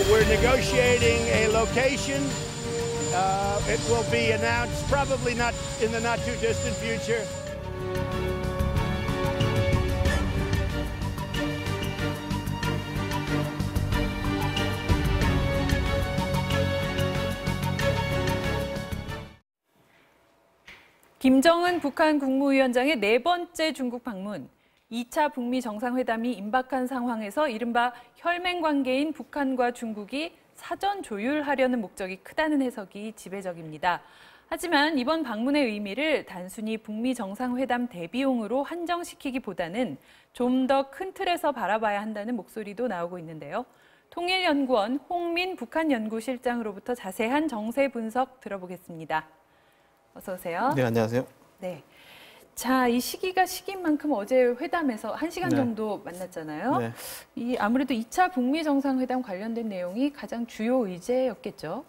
We're negotiating a location. It will be announced probably not in the not too distant future. 김정은 북한 국무위원장의 네 번째 중국 방문, 2차 북미 정상회담이 임박한 상황에서 이른바 혈맹 관계인 북한과 중국이 사전 조율하려는 목적이 크다는 해석이 지배적입니다. 하지만 이번 방문의 의미를 단순히 북미 정상회담 대비용으로 한정시키기보다는 좀 더 큰 틀에서 바라봐야 한다는 목소리도 나오고 있는데요. 통일연구원 홍민 북한연구실장으로부터 자세한 정세 분석 들어보겠습니다. 어서 오세요. 네, 안녕하세요. 네. 자, 이 시기가 시기인 만큼 어제 회담에서 1시간 정도 만났잖아요. 이 아무래도 2차 북미 정상회담 관련된 내용이 가장 주요 의제였겠죠.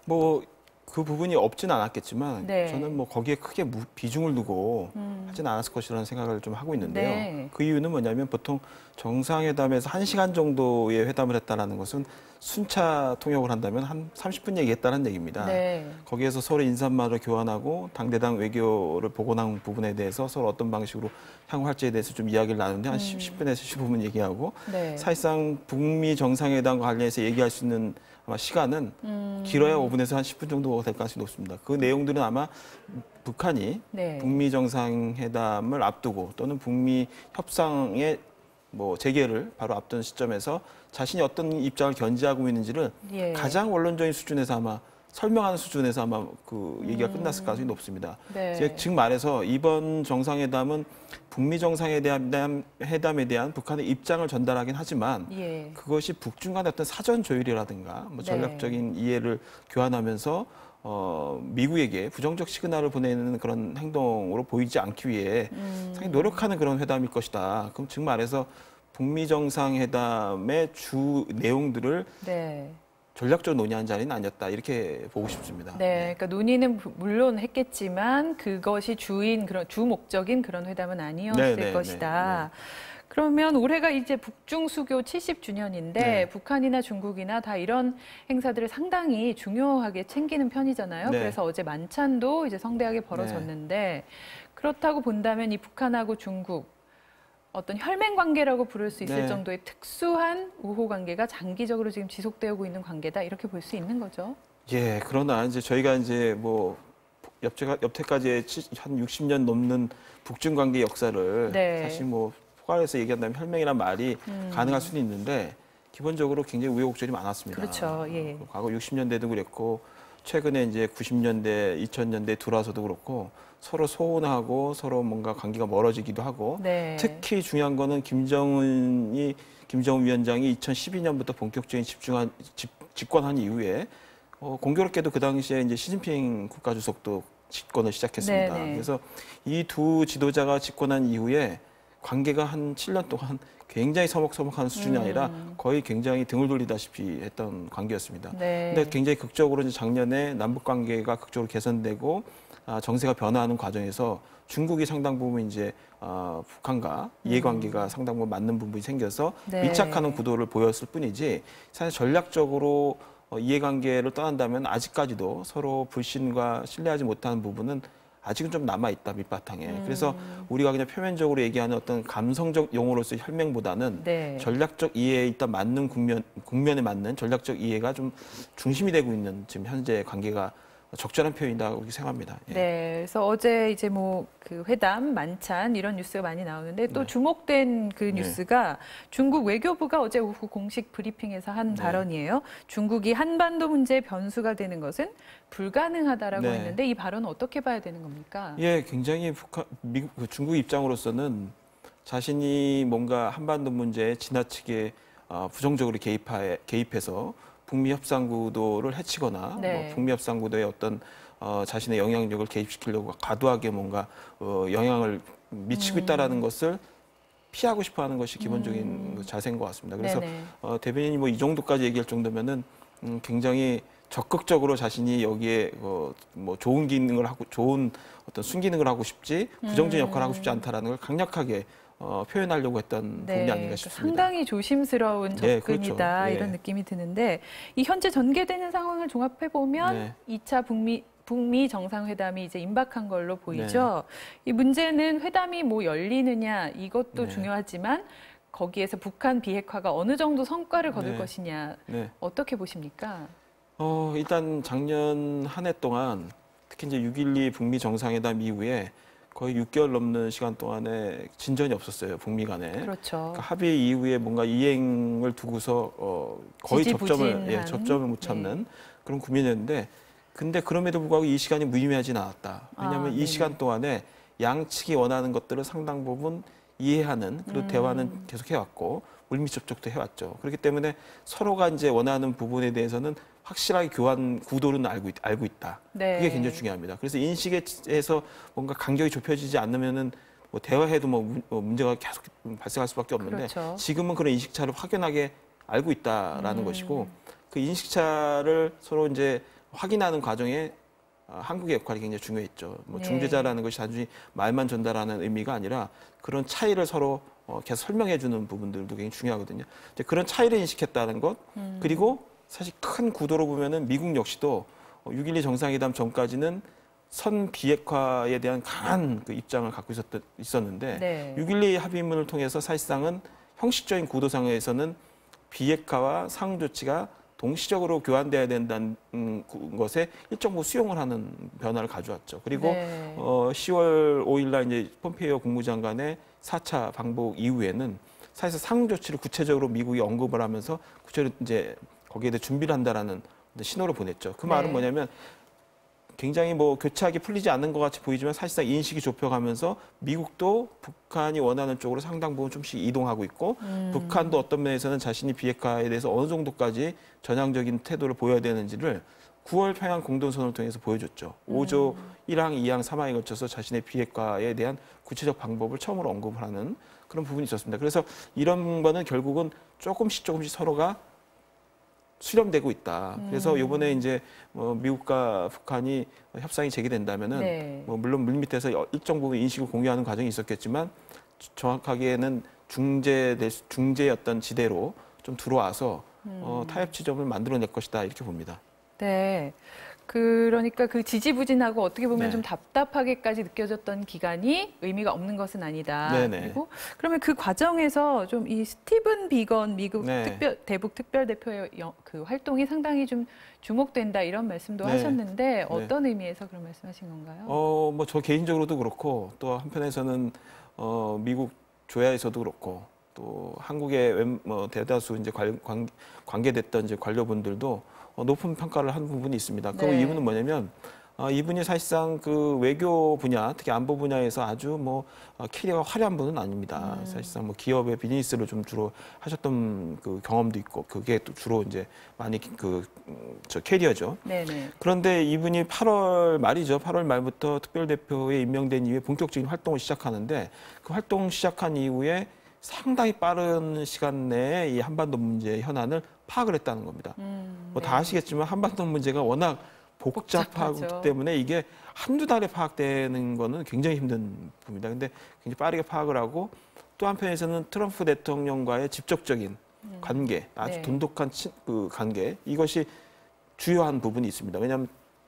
뭐 그 부분이 없지는 않았겠지만 저는 뭐 거기에 크게 비중을 두고 하지는 않았을 것이라는 생각을 좀 하고 있는데요. 그 이유는 뭐냐면 보통 정상회담에서 1시간 정도의 회담을 했다는 것은 순차 통역을 한다면 한 30분 얘기했다는 얘기입니다. 거기에서 서로 인사말을 교환하고 당대당 외교를 복원한 부분에 대해서 서로 어떤 방식으로 향후 할지에 대해서 좀 이야기를 나누는데 한 10분에서 15분 얘기하고 사실상 북미 정상회담과 관련해서 얘기할 수 있는 아마 시간은 길어야 5분에서 한 10분 정도가 될 가능성이 높습니다. 그 내용들은 아마 북한이 북미 정상회담을 앞두고 또는 북미 협상의 뭐 재개를 바로 앞둔 시점에서 자신이 어떤 입장을 견지하고 있는지를 가장 원론적인 수준에서 아마 설명하는 수준에서 아마 그 얘기가 끝났을 가능성이 높습니다. 즉 말해서 이번 정상회담은 북미 정상회담에 대한 북한의 입장을 전달하긴 하지만 그것이 북중 간의 어떤 사전 조율이라든가 뭐 전략적인 이해를 교환하면서 미국에게 부정적 시그널을 보내는 그런 행동으로 보이지 않기 위해 상당히 노력하는 그런 회담일 것이다. 그럼 즉 말해서 북미 정상회담의 주 내용들을 전략적으로 논의한 자리는 아니었다. 이렇게 보고 싶습니다. 그러니까 논의는 물론 했겠지만 그것이 주 목적인 그런 회담은 아니었을 것이다. 그러면 올해가 이제 북중 수교 70주년인데 북한이나 중국이나 다 이런 행사들을 상당히 중요하게 챙기는 편이잖아요. 그래서 어제 만찬도 이제 성대하게 벌어졌는데 그렇다고 본다면 이 북한하고 중국 어떤 혈맹 관계라고 부를 수 있을 정도의 특수한 우호 관계가 장기적으로 지금 지속되고 있는 관계다 이렇게 볼 수 있는 거죠. 그러나 이제 저희가 이제 뭐 여태까지 한 60년 넘는 북중 관계 역사를 사실 뭐 포괄해서 얘기한다면 혈맹이란 말이 가능할 수는 있는데 기본적으로 굉장히 우여곡절이 많았습니다. 그렇죠. 과거 60년대도 그랬고 최근에 이제 90년대, 2000년대 들어와서도 그렇고 서로 소원하고 서로 뭔가 관계가 멀어지기도 하고 특히 중요한 거는 김정은 위원장이 2012년부터 본격적인 집권한 이후에 공교롭게도 그 당시에 이제 시진핑 국가주석도 집권을 시작했습니다. 그래서 이 두 지도자가 집권한 이후에 관계가 한 7년 동안 굉장히 서먹서먹한 수준이 아니라 거의 굉장히 등을 돌리다시피 했던 관계였습니다. 근데 굉장히 극적으로 이제 작년에 남북 관계가 극적으로 개선되고 정세가 변화하는 과정에서 중국이 상당 부분 이제 북한과 이해관계가 상당 부분 맞는 부분이 생겨서 밀착하는 구도를 보였을 뿐이지 사실 전략적으로 이해관계를 떠난다면 아직까지도 서로 불신과 신뢰하지 못하는 부분은 아직은 좀 남아있다, 밑바탕에. 그래서 우리가 그냥 표면적으로 얘기하는 어떤 감성적 용어로서의 혈맹보다는 전략적 이해에 일단 맞는 국면에 맞는 전략적 이해가 좀 중심이 되고 있는 지금 현재 관계가 적절한 표현이라고 그렇게 생각합니다. 그래서 어제 이제 뭐 그 회담, 만찬 이런 뉴스가 많이 나오는데 또 주목된 그 뉴스가 중국 외교부가 어제 오후 공식 브리핑에서 한 발언이에요. 중국이 한반도 문제의 변수가 되는 것은 불가능하다라고 했는데 이 발언은 어떻게 봐야 되는 겁니까? 굉장히 중국 입장으로서는 자신이 뭔가 한반도 문제에 지나치게 부정적으로 개입해서 북미 협상 구도를 해치거나 뭐 북미 협상 구도에 어떤 자신의 영향력을 개입시키려고 과도하게 뭔가 영향을 미치고 있다라는 것을 피하고 싶어하는 것이 기본적인 자세인 것 같습니다. 그래서 대변인이 뭐 이 정도까지 얘기할 정도면은 굉장히 적극적으로 자신이 여기에 뭐 좋은 기능을 하고 좋은 어떤 순기능을 하고 싶지 부정적인 역할을 하고 싶지 않다라는 걸 강력하게 표현하려고 했던 부분이 아닌가 싶습니다. 상당히 조심스러운 접근이다 그렇죠. 이런 느낌이 드는데 이 현재 전개되는 상황을 종합해 보면 2차 북미 정상회담이 이제 임박한 걸로 보이죠. 이 문제는 회담이 뭐 열리느냐 이것도 중요하지만 거기에서 북한 비핵화가 어느 정도 성과를 거둘 것이냐 어떻게 보십니까? 일단 작년 한 해 동안 특히 이제 6.12 북미 정상회담 이후에 거의 6개월 넘는 시간 동안에 진전이 없었어요, 북미 간에. 그렇죠. 그러니까 합의 이후에 뭔가 이행을 두고서 거의 접점을 못 찾는 그런 국면이었는데, 근데 그럼에도 불구하고 이 시간이 무의미하진 않았다. 왜냐하면 이 시간 동안에 양측이 원하는 것들을 상당 부분 이해하는 그런 대화는 계속 해왔고 물밑 접촉도 해왔죠. 그렇기 때문에 서로가 이제 원하는 부분에 대해서는 확실하게 교환 구도는 알고 있다. 그게 굉장히 중요합니다. 그래서 인식에서 뭔가 간격이 좁혀지지 않으면은 뭐 대화해도 문제가 계속 발생할 수밖에 없는데 지금은 그런 인식차를 확연하게 알고 있다라는 것이고 그 인식차를 서로 이제 확인하는 과정에 한국의 역할이 굉장히 중요했죠. 중재자라는 것이 단순히 말만 전달하는 의미가 아니라 그런 차이를 서로 계속 설명해 주는 부분들도 굉장히 중요하거든요. 이제 그런 차이를 인식했다는 것, 그리고 사실 큰 구도로 보면은 미국 역시도 6.12 정상회담 전까지는 선 비핵화에 대한 강한 그 입장을 갖고 있었는데 6.12 합의문을 통해서 사실상은 형식적인 구도상에서는 비핵화와 상응 조치가 동시적으로 교환돼야 된다는 것에 일정 부분 수용을 하는 변화를 가져왔죠. 그리고 10월 5일 날 이제 폼페이오 국무장관의 4차 방북 이후에는 사실상 상응 조치를 구체적으로 미국이 언급을 하면서 구체적으로 이제 거기에 대해 준비를 한다라는 신호를 보냈죠. 그 말은 뭐냐면 굉장히 교착이 풀리지 않는 것 같이 보이지만 사실상 인식이 좁혀가면서 미국도 북한이 원하는 쪽으로 상당 부분 좀씩 이동하고 있고 북한도 어떤 면에서는 자신이 비핵화에 대해서 어느 정도까지 전향적인 태도를 보여야 되는지를 9월 평양 공동선언을 통해서 보여줬죠. 5조 1항, 2항, 3항에 걸쳐서 자신의 비핵화에 대한 구체적 방법을 처음으로 언급을 하는 그런 부분이 있었습니다. 그래서 이런 거는 결국은 조금씩 서로가 수렴되고 있다. 그래서 이번에 이제 미국과 북한이 협상이 재개된다면은 물론 물밑에서 일정 부분 인식을 공유하는 과정이 있었겠지만 정확하게는 중재의 어떤 지대로 좀 들어와서 타협 지점을 만들어낼 것이다 이렇게 봅니다. 네. 그러니까 그 지지부진하고 어떻게 보면 좀 답답하게까지 느껴졌던 기간이 의미가 없는 것은 아니다. 그리고 그러면 그 과정에서 좀 이 스티븐 비건 미국 대북 특별대표의 그 활동이 상당히 좀 주목된다 이런 말씀도 하셨는데 어떤 의미에서 그런 말씀하신 건가요? 저 개인적으로도 그렇고 또 한편에서는 미국 조야에서도 그렇고 또 한국의 대다수 이제 관계됐던 이제 관료분들도 높은 평가를 한 부분이 있습니다. 그 이유는 뭐냐면 이분이 사실상 그 외교 분야, 특히 안보 분야에서 아주 캐리어가 화려한 분은 아닙니다. 사실상 기업의 비즈니스를 좀 주로 하셨던 그 경험도 있고 그게 또 주로 이제 많이 캐리어죠. 그런데 이분이 8월 말이죠. 8월 말부터 특별대표에 임명된 이후에 본격적인 활동을 시작하는데 그 활동 시작한 이후에 상당히 빠른 시간 내에 이 한반도 문제의 현안을 파악을 했다는 겁니다. 다 아시겠지만 한반도 문제가 워낙 복잡하기 때문에 이게 한두 달에 파악되는 거는 굉장히 힘든 부분입니다. 근데 굉장히 빠르게 파악을 하고 또 한편에서는 트럼프 대통령과의 직접적인 관계, 아주 돈독한 그 관계, 이것이 주요한 부분이 있습니다. 왜냐하면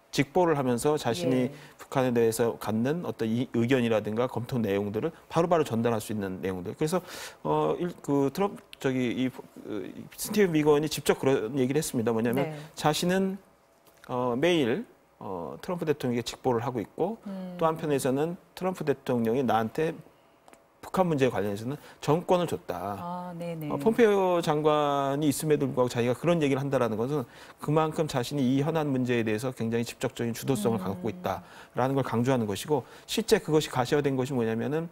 직보를 하면서 자신이 북한에 대해서 갖는 어떤 의견이라든가 검토 내용들을 바로바로 전달할 수 있는 내용들. 그래서 스티븐 비건이 직접 그런 얘기를 했습니다. 뭐냐면 자신은 매일 트럼프 대통령에게 직보를 하고 있고 또 한편에서는 트럼프 대통령이 나한테 북한 문제에 관련해서는 정권을 줬다. 폼페이오 장관이 있음에도 불구하고 자기가 그런 얘기를 한다라는 것은 그만큼 자신이 이 현안 문제에 대해서 굉장히 직접적인 주도성을 갖고 있다라는 걸 강조하는 것이고 실제 그것이 가시화된 것이 뭐냐면은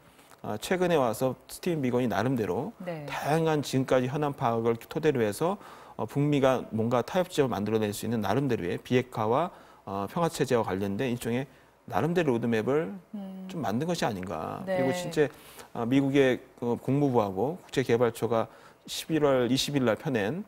최근에 와서 스티븐 비건이 나름대로 다양한 지금까지 현안 파악을 토대로 해서 북미가 뭔가 타협 지점을 만들어낼 수 있는 나름대로의 비핵화와 평화 체제와 관련된 일종의 나름대로 로드맵을 좀 만든 것이 아닌가. 그리고 실제 미국의 국무부하고 국제개발처가 11월 20일 날 펴낸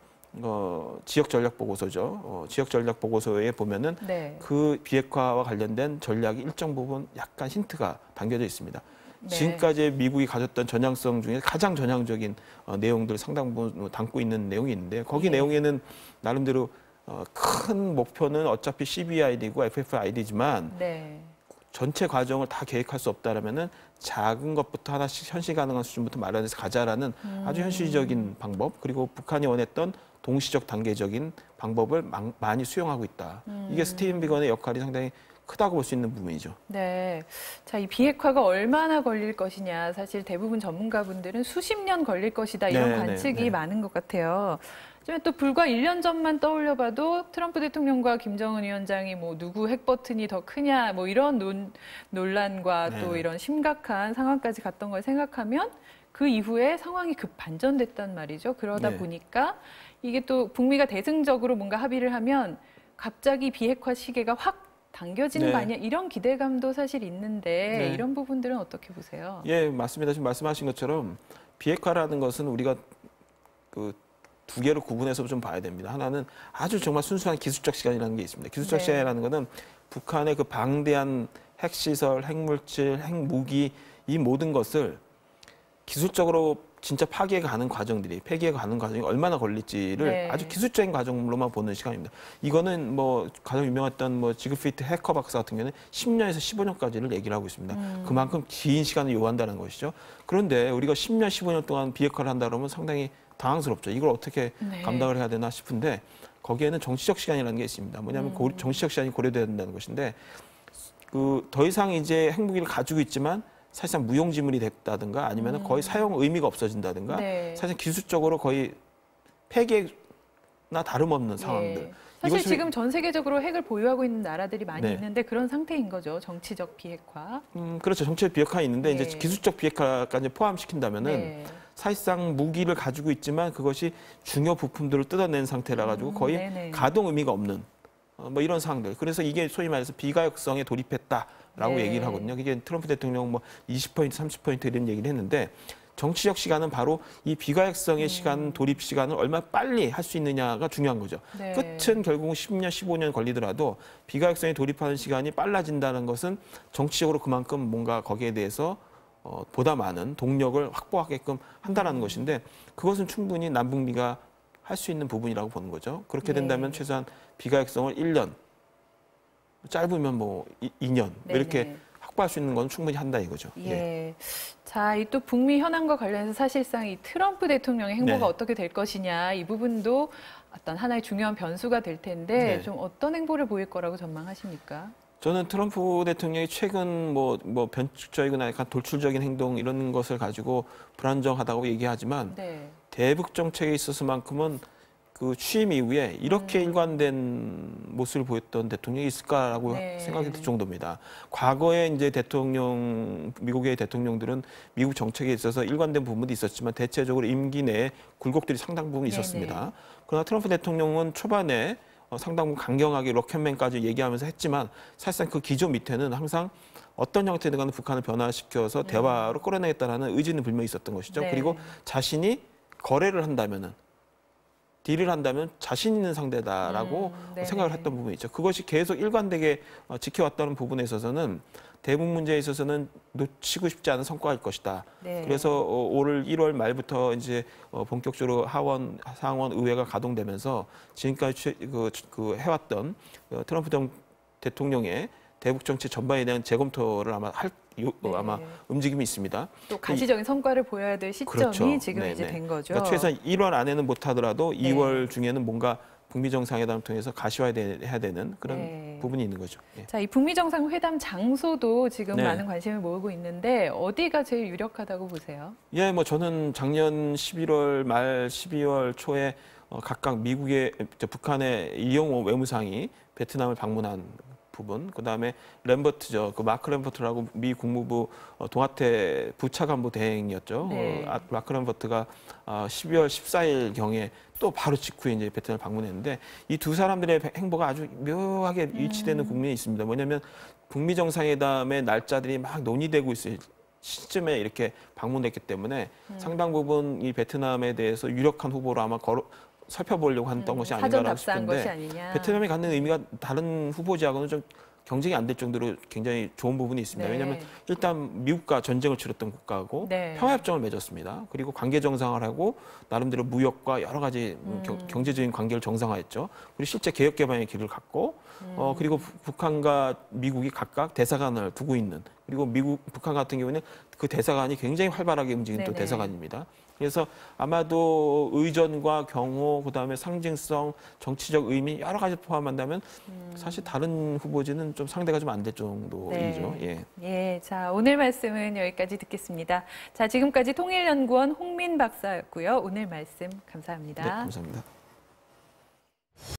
지역 전략 보고서죠. 지역 전략 보고서에 보면은 그 비핵화와 관련된 전략이 일정 부분 약간 힌트가 담겨져 있습니다. 네. 지금까지 미국이 가졌던 전향성 중에 가장 전향적인 내용들 상당 부분 담고 있는 내용이 있는데 거기 내용에는 나름대로 큰 목표는 어차피 CBID고 FFID지만 네. 전체 과정을 다 계획할 수 없다라면은 작은 것부터 하나씩 현실 가능한 수준부터 마련해서 가자라는 아주 현실적인 방법 그리고 북한이 원했던 동시적 단계적인 방법을 많이 수용하고 있다. 이게 스티븐 비건의 역할이 상당히 크다고 볼 수 있는 부분이죠. 네. 자, 이 비핵화가 얼마나 걸릴 것이냐. 사실 대부분 전문가분들은 수십 년 걸릴 것이다. 이런 관측이 많은 것 같아요. 하지만 또 불과 1년 전만 떠올려봐도 트럼프 대통령과 김정은 위원장이 뭐 누구 핵 버튼이 더 크냐 뭐 이런 논란과 또 이런 심각한 상황까지 갔던 걸 생각하면 그 이후에 상황이 급 반전됐단 말이죠. 그러다 보니까 이게 또 북미가 대승적으로 뭔가 합의를 하면 갑자기 비핵화 시계가 확 당겨지는 거 아니야? 이런 기대감도 사실 있는데 이런 부분들은 어떻게 보세요? 예, 맞습니다. 지금 말씀하신 것처럼 비핵화라는 것은 우리가 그 두 개로 구분해서 좀 봐야 됩니다. 하나는 아주 정말 순수한 기술적 시간이라는 게 있습니다. 기술적 시간이라는 것은 북한의 그 방대한 핵시설, 핵물질, 핵무기 이 모든 것을 기술적으로 진짜 파괴해 가는 과정들이 폐기해 가는 과정이 얼마나 걸릴지를 아주 기술적인 과정으로만 보는 시간입니다. 이거는 뭐 가장 유명했던 뭐 지그피트 해커 박사 같은 경우는 10년에서 15년까지를 얘기를 하고 있습니다. 그만큼 긴 시간을 요한다는 것이죠. 그런데 우리가 10년, 15년 동안 비핵화를 한다 그러면 상당히 당황스럽죠. 이걸 어떻게 감당을 해야 되나 싶은데 거기에는 정치적 시간이라는 게 있습니다. 뭐냐면 정치적 시간이 고려돼야 된다는 것인데 그 더 이상 이제 핵무기를 가지고 있지만 사실상 무용지물이 됐다든가 아니면 거의 사용 의미가 없어진다든가 사실 기술적으로 거의 폐기나 다름없는 상황들. 사실 지금 전 세계적으로 핵을 보유하고 있는 나라들이 많이 있는데 그런 상태인 거죠. 정치적 비핵화. 그렇죠. 정치적 비핵화 있는데 이제 기술적 비핵화까지 포함시킨다면은 사실상 무기를 가지고 있지만 그것이 중요 부품들을 뜯어낸 상태라 가지고 거의 가동 의미가 없는 뭐 이런 상황들. 그래서 이게 소위 말해서 비가역성에 돌입했다라고 얘기를 하거든요. 이게 트럼프 대통령 뭐 20포인트, 30포인트 이런 얘기를 했는데 정치적 시간은 바로 이 비가역성의 시간, 돌입 시간을 얼마나 빨리 할 수 있느냐가 중요한 거죠. 끝은 결국은 10년, 15년 걸리더라도 비가역성에 돌입하는 시간이 빨라진다는 것은 정치적으로 그만큼 뭔가 거기에 대해서 보다 많은 동력을 확보하게끔 한다는 것인데 그것은 충분히 남북미가 할 수 있는 부분이라고 보는 거죠. 그렇게 된다면 최소한 비가역성을 1년, 짧으면 뭐 2년 이렇게 확보할 수 있는 건 충분히 한다 이거죠. 자, 이 또 북미 현안과 관련해서 사실상 이 트럼프 대통령의 행보가 어떻게 될 것이냐 이 부분도 어떤 하나의 중요한 변수가 될 텐데 좀 어떤 행보를 보일 거라고 전망하십니까? 저는 트럼프 대통령이 최근 뭐 변칙적이거나 약간 돌출적인 행동 이런 것을 가지고 불안정하다고 얘기하지만 대북 정책에 있어서만큼은 그 취임 이후에 이렇게 일관된 모습을 보였던 대통령이 있을까라고 생각이 들 정도입니다. 과거에 이제 미국의 대통령들은 미국 정책에 있어서 일관된 부분도 있었지만 대체적으로 임기 내에 굴곡들이 상당 부분 있었습니다. 그러나 트럼프 대통령은 초반에 상당 부분 강경하게 로켓맨까지 얘기하면서 했지만 사실상 그 기조 밑에는 항상 어떤 형태든 간에 북한을 변화시켜서 대화로 끌어내겠다는 의지는 분명히 있었던 것이죠. 그리고 자신이 거래를 한다면은 딜을 한다면 자신 있는 상대다라고 생각을 했던 부분이 있죠. 그것이 계속 일관되게 지켜왔다는 부분에 있어서는 대북 문제에 있어서는 놓치고 싶지 않은 성과일 것이다. 그래서 올 1월 말부터 이제 본격적으로 하원, 상원, 의회가 가동되면서 지금까지 해왔던 트럼프 대통령의 대북 정책 전반에 대한 재검토를 아마 아마 움직임이 있습니다. 또 가시적인 성과를 보여야 될 시점이 지금 이제 된 거죠. 그러니까 최소한 1월 안에는 못하더라도 2월 중에는 뭔가 북미 정상회담을 통해서 가시화해야 되는 그런 부분이 있는 거죠. 자, 이 북미 정상회담 장소도 지금 많은 관심을 모으고 있는데 어디가 제일 유력하다고 보세요? 뭐 저는 작년 11월 말 12월 초에 각각 북한의 이용호 외무상이 베트남을 방문한 부분, 그다음에 램버트죠. 그 마크 램버트라고 미 국무부 동아태 부차관보 대행이었죠. 마크 램버트가 12월 14일 경에 또 바로 직후에 이제 베트남을 방문했는데 이 두 사람들의 행보가 아주 묘하게 일치되는 국면이 있습니다. 뭐냐면 북미 정상회담의 날짜들이 막 논의되고 있을 시점에 이렇게 방문했기 때문에 상당 부분 이 베트남에 대해서 유력한 후보로 아마 살펴보려고 했던 것이 아닌가라고 싶은데 베트남이 갖는 의미가 다른 후보지하고는 좀 경쟁이 안 될 정도로 굉장히 좋은 부분이 있습니다. 왜냐하면 일단 미국과 전쟁을 치렀던 국가고 평화협정을 맺었습니다. 그리고 관계 정상화하고 나름대로 무역과 여러 가지 경제적인 관계를 정상화했죠. 그리고 실제 개혁 개방의 길을 갔고 그리고 북한과 미국이 각각 대사관을 두고 있는 그리고 북한 같은 경우는 그 대사관이 굉장히 활발하게 움직이는 또 대사관입니다. 그래서 아마도 의전과 경호, 그다음에 상징성, 정치적 의미 여러 가지 포함한다면 사실 다른 후보지는 좀 상대가 좀 안 될 정도이죠. 예, 자 오늘 말씀은 여기까지 듣겠습니다. 자 지금까지 통일연구원 홍민 박사였고요. 오늘 말씀 감사합니다. 네, 감사합니다.